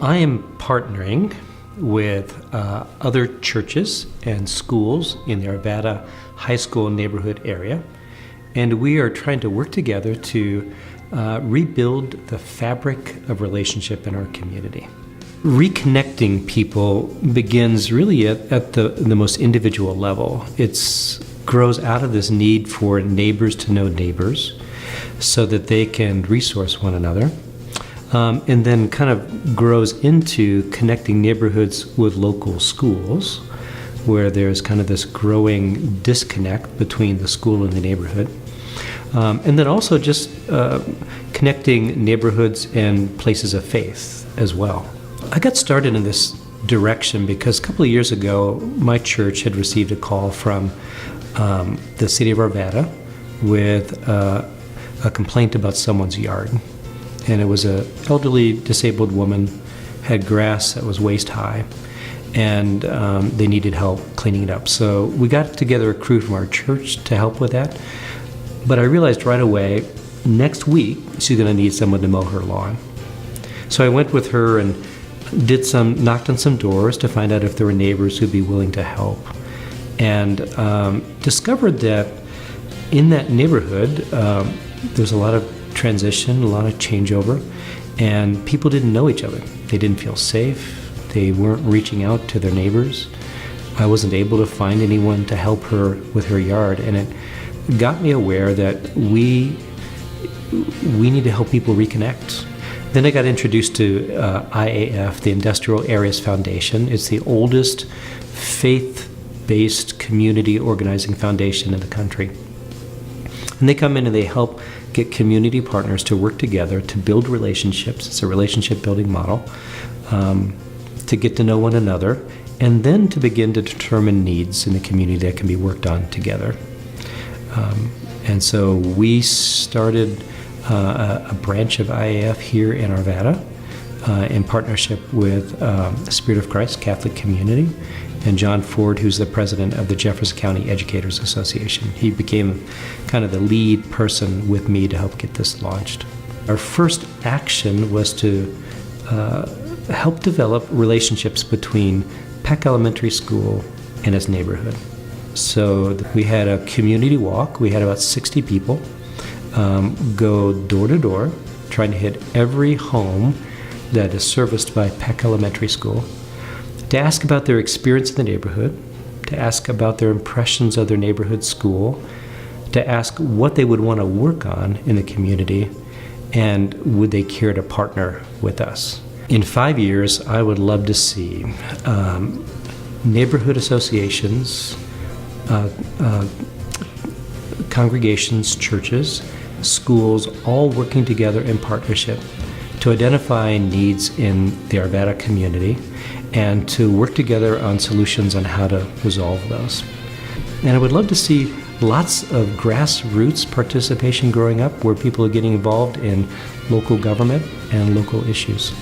I am partnering with other churches and schools in the Arvada High School neighborhood area, and we are trying to work together to rebuild the fabric of relationship in our community. Reconnecting people begins really at the most individual level. It grows out of this need for neighbors to know neighbors so that they can resource one another. And then kind of grows into connecting neighborhoods with local schools, where there's kind of this growing disconnect between the school and the neighborhood. And then also just connecting neighborhoods and places of faith as well. I got started in this direction because a couple of years ago, my church had received a call from the city of Arvada with a complaint about someone's yard. And it was an elderly disabled woman, had grass that was waist high, and they needed help cleaning it up. So we got together a crew from our church to help with that. But I realized right away, next week, she's going to need someone to mow her lawn. So I went with her and knocked on some doors to find out if there were neighbors who'd be willing to help. And discovered that in that neighborhood, there's a lot of transition, a lot of changeover, and people didn't know each other. They didn't feel safe. They weren't reaching out to their neighbors. I wasn't able to find anyone to help her with her yard, and it got me aware that we need to help people reconnect. Then I got introduced to IAF, the Industrial Areas Foundation. It's the oldest faith-based community organizing foundation in the country. And they come in and they help get community partners to work together to build relationships. It's a relationship building model, to get to know one another, and then to begin to determine needs in the community that can be worked on together. And so we started a branch of IAF here in Arvada in partnership with the Spirit of Christ Catholic Community and John Ford, who's the president of the Jefferson County Educators Association. He became kind of the lead person with me to help get this launched. Our first action was to help develop relationships between Peck Elementary School and its neighborhood. So we had a community walk. We had about 60 people go door to door, trying to hit every home that is serviced by Peck Elementary School, to ask about their experience in the neighborhood, to ask about their impressions of their neighborhood school, to ask what they would want to work on in the community, and would they care to partner with us. In 5 years, I would love to see neighborhood associations, congregations, churches, schools, all working together in partnership to identify needs in the Arvada community and to work together on solutions on how to resolve those. And I would love to see lots of grassroots participation growing up where people are getting involved in local government and local issues.